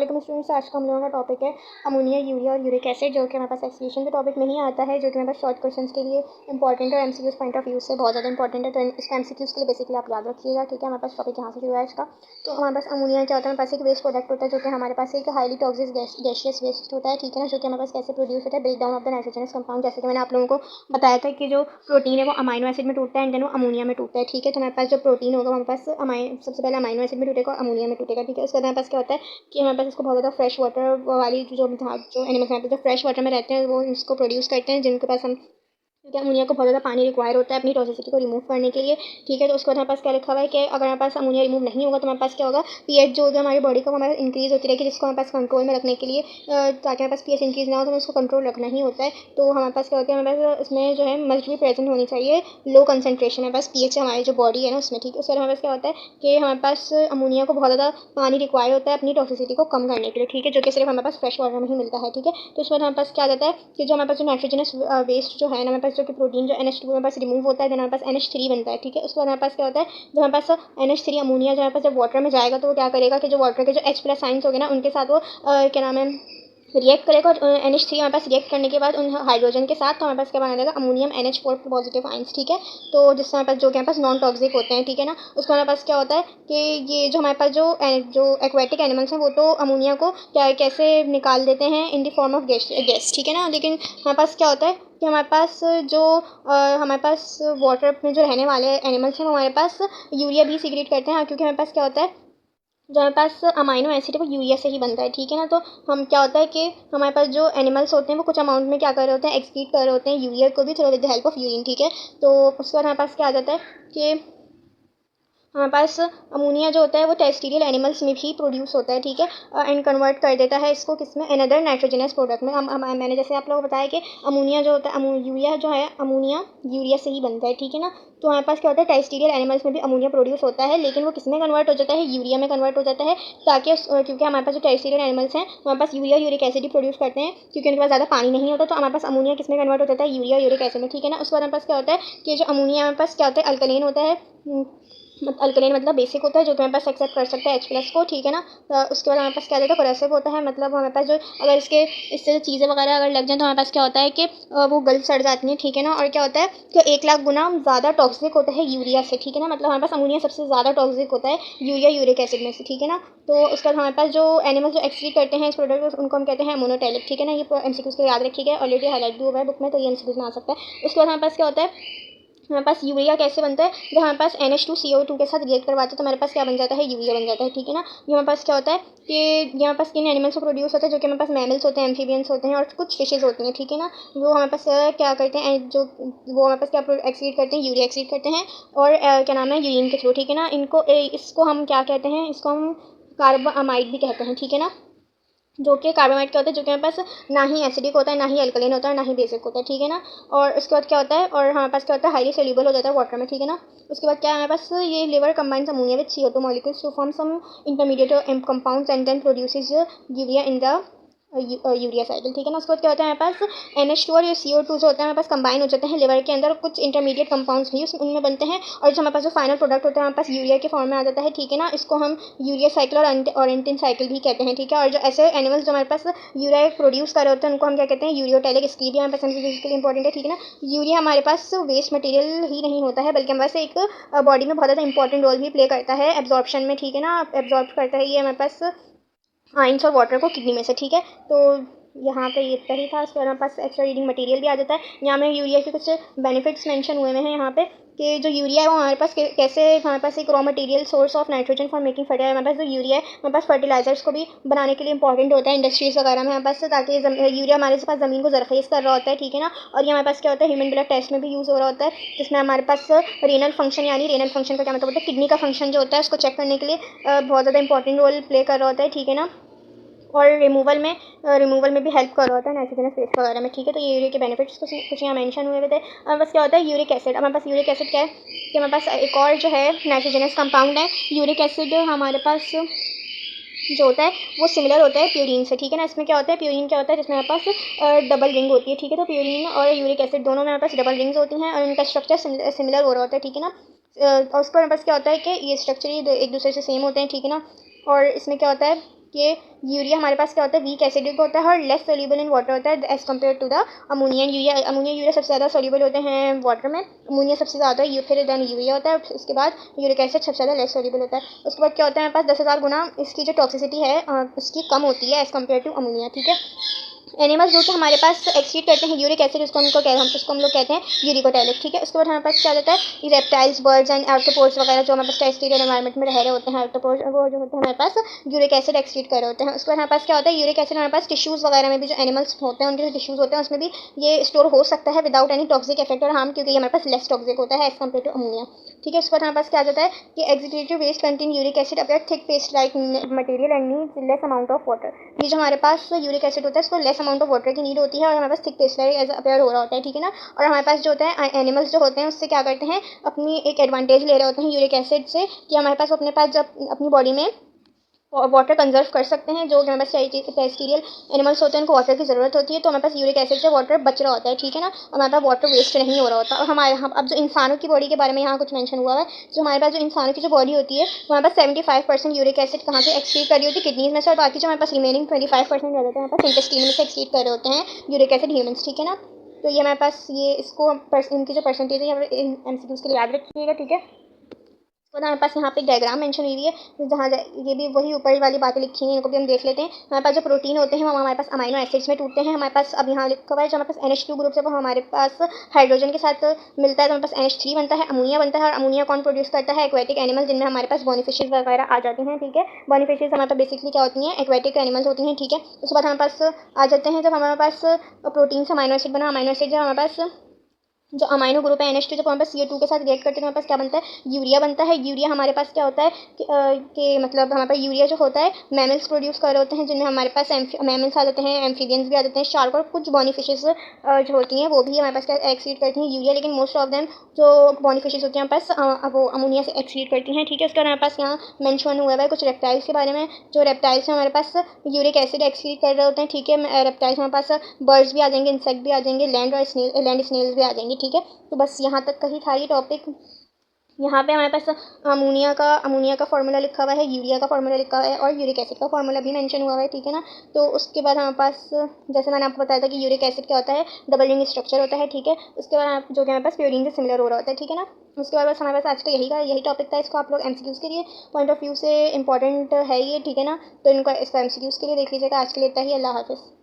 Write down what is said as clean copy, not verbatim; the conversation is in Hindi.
लेकिन स्टूडेंट्स आज का हम लोगों का टॉपिक है अमोनिया, यूरिया और यूरिक एसिड, जो कि हमारे पास एक्सप्लेनेशन के टॉपिक में ही आता है, जो कि हमारे पास शॉर्ट क्वेश्चंस के लिए इंपॉर्टेंट है और एमसीक्यूज पॉइंट ऑफ व्यू से बहुत ज़्यादा इंपॉर्टेंट है। तो इसका एमसीक्यूज के लिए बेसिकली आप याद रखिएगा, ठीक है। हमारे पास टॉपिक यहाँ से शुरू है इसका। तो हमारे पास अमोनिया क्या होता है, हमारे पास एक वेस्ट प्रोडक्ट होता है, जो कि हमारे पास एक हाईली टॉक्सिक गैशियस वेस्ट होता है, ठीक है ना, जो कि हमारे पास कैसे प्रोड्यूस होता है, break down of the nitrogenous compound. जैसे कि मैंने आप लोगों को बताया था कि जो प्रोटीन है वो अमाइनो एसिड में टूटता है एंड देन वो अमोनिया में टूटता है, ठीक है। तो हमारे पास जो प्रोटीन होगा हमारे पास सबसे पहले अमाइनो एसिड में टूटेगा और अमोनिया में टूटेगा, ठीक है। उसके बाद हमारे पास क्या होता है कि हमारे पास इसको बहुत ज़्यादा फ्रेश वाटर वाली जो एनिमल्स हैं जो फ्रेश वाटर में रहते हैं वो इसको प्रोड्यूस करते हैं, जिनके पास हम, क्योंकि अमोनिया को बहुत ज़्यादा पानी रिक्वायर होता है अपनी टॉक्सिसिटी को रिमूव करने के लिए, ठीक है। तो उसके बाद हमारे पास क्या लिखा हुआ है कि अगर हमारे पास अमोनिया रिमूव नहीं होगा तो हमारे पास क्या होगा, पीएच जो होगा हमारी बॉडी का हमारे इंक्रीज़ होती रहेगी, जिसको हमारे पास कंट्रोल में रखने के लिए ताकि हमारे पास पीएच इंक्रीज़ ना हो तो हमें उसको कंट्रोल रखना ही होता है। तो हमारे पास क्या होता है, हमारे पास इसमें जो है मस्ट भी प्रेजेंट होनी चाहिए लो कंसनट्रेशन हमारे पास पीएच हमारी जो बॉडी है ना उसमें, ठीक है। उसके बाद हमारे पास क्या होता है कि हमारे पास अमोनिया को बहुत ज़्यादा पानी रिक्वायर होता है अपनी टॉक्सिसिटी को कम करने के लिए, ठीक है, जो कि सिर्फ हमारे पास फ्रेश वाटर में ही मिलता है, ठीक है। तो उसके बाद हमारे पास क्या आ जाता है कि जो हमारे पास जो नाइट्रोजनस वेस्ट जो है ना, हमारे पास जो कि प्रोटीन जो NH2 हमारे पास रिमूव होता है, देन हमारे पास NH3 बनता है, ठीक है। उसके बाद हमारे पास क्या होता है, जो हमारे पास NH3 अमोनिया जो हमारे पास जब वाटर में जाएगा तो वो क्या करेगा कि जो वाटर के जो H+ आइंस हो गए ना उनके साथ वो क्या नाम है रिएक्ट करेगा, और NH3 हमारे पास रिएक्ट करने के बाद उन हाइड्रोजन के साथ तो हमारे पास क्या बना देगा, अमोनियम NH4 पॉजिटिव आइंस, ठीक है। तो जिससे हमारे पास जो कि हमारे पास नॉन टॉक्सिक होते हैं, ठीक है ना। उसको हमारे पास क्या होता है कि ये जो हमारे पास जो एक्वेटिक एनिमल्स हैं वो तो अमोनिया को क्या कैसे निकाल देते हैं in the form of gas, ठीक है ना। लेकिन हमारे पास क्या होता है कि हमारे पास जो हमारे पास वाटर में जो रहने वाले एनिमल्स हैं वो हमारे पास यूरिया भी सीक्रेट करते हैं, क्योंकि हमारे पास क्या होता है जो हमारे पास अमाइनो एसिड है वो यूरिया से ही बनता है, ठीक है ना। तो हम क्या होता है कि हमारे पास जो एनिमल्स होते हैं वो कुछ अमाउंट में क्या कर रहे होते हैं, एक्सक्रीट कर रहे होते हैं यूरिया को भी through with the help of urine, ठीक है। तो उसके बाद हमारे पास क्या आ जाता है कि हमारे पास अमोनिया जो होता है वो टेरेस्ट्रियल एनिमल्स में भी प्रोड्यूस होता है, ठीक है, एंड कन्वर्ट कर देता है इसको किसमें, अनदर नाइट्रोजनस प्रोडक्ट में। मैंने जैसे आप लोगों को बताया कि अमोनिया जो होता है यूरिया जो है अमोनिया यूरिया से ही बनता है, ठीक है ना। तो हमारे पास क्या होता है टेरेस्ट्रियल एनिमल्स में भी अमोनिया प्रोड्यूस होता है, लेकिन वो किसमें कन्वर्ट हो जाता है, यूरिया में कन्वर्ट हो जाता है, ताकि क्योंकि हमारे पास जो टेरेस्ट्रियल एनिमल्स हैं हमारे पास यूरिया यूरिक एसिड ही प्रोड्यूस करते हैं, क्योंकि उनके पास ज़्यादा पानी नहीं होता। तो हमारे पास अमोनिया किसमें कन्वर्ट हो जाता है, यूरिया यूरिक एसिड में, ठीक है ना। उसके बाद हमारे पास क्या होता है कि जो अमोनिया हमारे पास क्या होता है अल्कलेन होता है, अल्कलेन मतलब बेसिक होता है जो कि हमारे पास एक्सेप्ट कर सकता है H+ को, ठीक है ना। उसके बाद हमारे पास क्या होता है कोरेसिव होता है, मतलब हमारे पास जो अगर इससे जो चीज़ें वगैरह अगर लग जाए तो हमारे पास क्या होता है कि वो गल सड़ जाती हैं, ठीक है ना। और क्या होता है कि 1,00,000 गुना ज़्यादा टॉक्सिक होता है यूरिया से, ठीक है ना। मतलब हमारे पास अमोनिया सबसे ज़्यादा टॉक्सिक होता है यूरिया यूरिक एसिड में से, ठीक है ना। तो उसके बाद हमारे पास जो एनिमल्स जो एक्सक्रीट करते हैं इस प्रोडक्ट को उनको हम कहते हैं मोनोटेलिक, ठीक है ना। ये एमसीक्यूज को याद रखिएगा, ऑलरेडी हाईलाइट भी हुआ है बुक में, तो ये एमसीक्यूज में आ सकता है। उसके बाद हमारे पास क्या होता है, हमारे पास यूरिया कैसे बनता है, जब हमारे पास NH2CO2 के साथ रिएक्ट करवाते हैं तो हमारे पास क्या बन जाता है, यूरिया बन जाता है, ठीक है ना। ये हमारे पास क्या होता है कि ये हमारे पास किन एनिमल्स से प्रोड्यूस होता है, जो कि हमारे पास मैमल्स होते हैं, एम्फीबियंस होते हैं और कुछ फिशेज होती हैं, ठीक है ना। वो हमारे पास क्या करते हैं, जो वो हमारे पास क्या एक्सक्रीट करते हैं, यूरिया एक्सक्रीट करते हैं, और क्या नाम है यूरिन के थ्रू, ठीक है ना। इसको हम क्या कहते हैं, इसको हम कार्बामाइड भी कहते हैं, ठीक है ना। जो कि कार्बामेट क्या होता है, जो कि हमारे पास ना ही एसिडिक होता है, ना ही अल्कलीन होता है, ना ही बेसिक होता है, ठीक है ना। और उसके बाद क्या होता है, और हमारे पास क्या होता है हाईली सोल्यूबल हो जाता है वाटर में, ठीक है ना। उसके बाद क्या है हमारे पास ये liver combines ammonia with CO2 molecules to form some intermediate compounds and then produces urea in the urea cycle, ठीक है ना। उसके बाद क्या होता है हमारे पास NH2 और ये CO2 जो होता है हमारे पास कंबाइन हो जाते हैं लिवर के अंदर, कुछ इंटरमीडिएट कंपाउंड्स भी उनमें बनते हैं, और जो हमारे पास जो फाइनल प्रोडक्ट होता है हमारे पास यूरिया के फॉर्म में आ जाता है, ठीक है ना। इसको हम यूरिया साइकिल और ऑरेंटिन साइकिल भी कहते हैं, ठीक है। और जो ऐसे एनिमल्स जो हमारे पास यूरिया प्रोड्यूस कर रहे होते हैं उनको हम क्या कहते हैं, यूरियोटेलिक। इसकी भी हमारे पास फिजिकली इंपॉर्टेंट है, ठीक है ना। यूरिया हमारे पास वेस्ट मटेरियल ही नहीं होता है, बल्कि हमारे पास एक बॉडी में बहुत ज़्यादा इंपॉर्टेंट रोल भी प्ले करता है एब्जॉर्प्शन में, ठीक है ना। एब्जॉर्ब करता है ये हमारे पास आइंस और वाटर को किडनी में से, ठीक है। तो यहाँ पे ये इतना ही था। उसके बाद हमारे पास एक्स्ट्रा रीडिंग मटेरियल भी आ जाता है। यहाँ में यूरिया के कुछ बेनिफिट्स मेंशन हुए हैं यहाँ पे कि जो यूरिया है वो हमारे पास कैसे हमारे पास एक raw material source of nitrogen for making fertiliser. हमारे पास जो यूरिया है हमारे पास फर्टिलाइजर्स को भी बनाने के लिए इंपॉर्टेंट होता है इंडस्ट्रीज़ वगैरह में हमारे पास, ताकि यूरिया हमारे पास ज़मीन को जरखेज़ कर रहा होता है, ठीक है ना। और ये हमारे पास क्या होता है ह्यूमन ब्लड टेस्ट में भी यूज़ हो रहा होता है, जिसमें हमारे पास रेनल फंक्शन, यानी रेनल फंक्शन का क्या मतलब होता है, किडनी का फंक्शन जो होता है उसको चेक करने के लिए बहुत ज़्यादा इंपॉर्टेंट रोल प्ले कर रहा होता है, ठीक है ना। और रिमूवल में भी हेल्प कर रहा होता है नाइट्रोजनस वेस्ट वगैरह में, ठीक है। तो ये यूरिया के बेनिफिट्स कुछ यहाँ मेंशन हुए थे। हमारे पास क्या होता है यूरिक एसिड, हमारे पास यूरिक एसिड क्या है कि हमारे पास एक और जो है नाइट्रोजनस कंपाउंड है यूरिक एसिड, हमारे पास जो होता है वो सिमिलर होता है प्यूरिन से, ठीक है ना। इसमें क्या होता है, प्यूरिन क्या होता है जिसमें हमारे पास डबल रिंग होती है, ठीक है। तो प्यूरिन और यूरिक एसिड दोनों में हमारे पास डबल रिंग्स होती हैं और उनका स्ट्रक्चर सिमिलर हो रहा होता है, ठीक है ना। और उस पर हमारे पास क्या होता है कि ये स्ट्रक्चर एक दूसरे से सेम होते हैं, ठीक है ना। और इसमें क्या होता है कि यूरिया हमारे पास क्या होता है, वीक एसिडिक होता है और लेस सोल्यूबल इन वाटर होता है as compare to the ammonia and urea. Ammonia urea सबसे ज़्यादा सोल्यूबल होते हैं वाटर में, अमोनिया सबसे ज़्यादा, फिर देन यूरिया होता है, उसके बाद यूरिक एसिड सबसे ज़्यादा लेस सोल्यूबल होता है। उसके बाद क्या होता है हमारे पास 10,000 गुना इसकी जो टॉक्सिसिटी है उसकी कम होती है एज़ कम्पेयर टू अमोनिया, ठीक है। एनिमल्स जो कि हमारे पास एक्सक्रीट करते हैं यूरिक एसिड, उसको हम लोग कहते हैं यूरिकोटैलिक, ठीक है। उसके बाद हमारे पास क्या होता है, रेप्टाइल्स, बर्ड्स एंड आर्थ्रोपोड्स वगैरह जो हमारे पास टेरेस्ट्रियल एनवायरनमेंट में रह रहे होते हैं, आर्थ्रोपोड्स वो जो होते हैं हमारे पास यूरिक एसिड एक्सक्रीट कर रहे होते हैं। उसके बाद हमारे पास क्या होता है, यूरिक एसिड हमारे पास टिश्यूज़ वगैरह में भी, जो एनिमल्स होते हैं उनके जो टिश्यूज़ होते हैं उसमें भी ये स्टोर हो सकता है विदाउट एनी टॉक्सिक इफेक्ट और हार्म, क्योंकि ये हमारे पास लेस टॉक्सिक होता है एज कम्पेयर टू अमोनिया, ठीक है। उसके बाद हमारे पास क्या जाता है कि excretory waste contain uric acid appear thick paste like material and needs less amount of water. ये जो हमारे पास यूरिक एसिड होता है इसको लेस अमाउंट ऑफ वाटर की नीड होती है और हमारे पास thick paste like as appear हो रहा होता है, ठीक है ना। और हमारे पास जो होता है एनिमल्स जो होते हैं उससे क्या करते हैं, अपनी एक एडवांटेज ले रहे होते हैं यूरिक एसिड से, कि हमारे पास अपने पास जब अपनी बॉडी में वाटर कंजर्व कर सकते हैं, जो हमारे पास टेरेस्ट्रियल एनिमल्स होते हैं उनको वाटर की ज़रूरत होती है, तो हमारे पास यूरिक एसिड से वाटर बच रहा होता है, ठीक है ना, और हमारे पास वाटर वेस्ट नहीं हो रहा होता। और हम अब जो इंसानों की बॉडी के बारे में यहाँ कुछ मेंशन हुआ है, जो हमारे पास जो इंसानों की जो बॉडी होती है हमारे पास 75% यूरिक एसिड कहाँ से एक्सक्रीट कर रही होती है, किडनीज में से, और बाकी जो हमारे पास रिमेनिंग 25% रह जाते हैं हमारे पास इंटेस्टाइन में से एक्सक्रीट कर रहे होते हैं यूरिक एसिड ह्यूमंस, ठीक है ना। तो ये हमारे पास ये इसको इनकी जो परसेंटेज है MCQs के लिए याद रखिएगा, ठीक है। तो ना हमारे पास यहाँ पे डायग्राम मेंशन हुई है, जहाँ ये भी वही ऊपर वाली बातें लिखी हैं, इनको भी हम देख लेते हैं। हमारे पास जो प्रोटीन होते हैं वो हमारे पास अमाइनो एसिड्स में टूटते हैं। हमारे पास अब यहाँ लिखा हुआ है जो हमारे पास NH2 ग्रुप है वो हमारे पास हाइड्रोजन के साथ मिलता है, तो हमारे पास NH3 बनता है, अमोनिया बनता है। और अमोनिया कौन प्रोड्यूस करता है, एक्वेटिक एनिमल, जिनमें हमारे पास बोनीफिशेस वगैरह आ जाते हैं, ठीक है। बोनीफिशेस हमारे पास बेसिकली क्या होती हैं, एक्वेटिक एनिमल्स होती हैं, ठीक है। उसके बाद हमारे पास आ जाते हैं जब हमारे पास प्रोटीन से अमाइनो एसिड बना, अमाइनो एसिड जो हमारे पास जो अमाइनो ग्रुप है NH2 जब हमारे पास CO2 के साथ रिएक्ट करते हैं तो हमारे पास क्या बनता है, यूरिया बनता है। यूरिया हमारे पास क्या होता है कि मतलब हमारे पास यूरिया जो होता है मैमल्स प्रोड्यूस कर रहे होते हैं, जिनमें हमारे पास मैमल्स आ जाते हैं, एम्फीबियंस भी आ जाते हैं, शार्क और कुछ बॉनीफिशेस जो होती हैं वो भी हमारे पास क्या एक्सक्रीट करती हैं यूरिया, लेकिन मोस्ट ऑफ देम जो बॉनीफिशेस होती हैं हमारे पास वो अमोनिया से एक्सक्रीट करती हैं, ठीक है। उसके बाद हमारे पास यहाँ मेंशन हुआ है कुछ रेप्टाइल्स के बारे में, जो रेप्टाइल्स हमारे पास यूरिक एसिड एक्सक्रीट कर रहे होते हैं, ठीक है। रेप्टाइल्स हमारे पास बर्ड्स भी आ जाएंगे, इंसेक्ट भी आ जाएंगे, लैंड स्नेल्स भी आ जाएंगे, ठीक है। तो बस यहाँ तक का ही था ये टॉपिक। यहाँ पे हमारे पास अमोनिया का फार्मूला लिखा हुआ है, यूरिया का फार्मूला लिखा हुआ है और यूरिक एसिड का फार्मूला भी मेंशन हुआ है, ठीक है ना। तो उसके बाद हमारे पास जैसे मैंने आपको बताया था कि यूरिक एसिड क्या होता है, डबल रिंग स्ट्रक्चर होता है, ठीक है। उसके बाद जो कि हमारे पास प्योरीन से सिमिलर हो रहा होता है, ठीक है ना। उसके बाद बस हमारे पास आज का यही टॉपिक था। इसको आप लोग MCQs के लिए पॉइंट ऑफ व्यू से इंपॉर्टेंट है ये, ठीक है ना। तो इसको MCQs के लिए देख लीजिएगा। आज के लिए इतना ही, अल्लाह हाफिज़।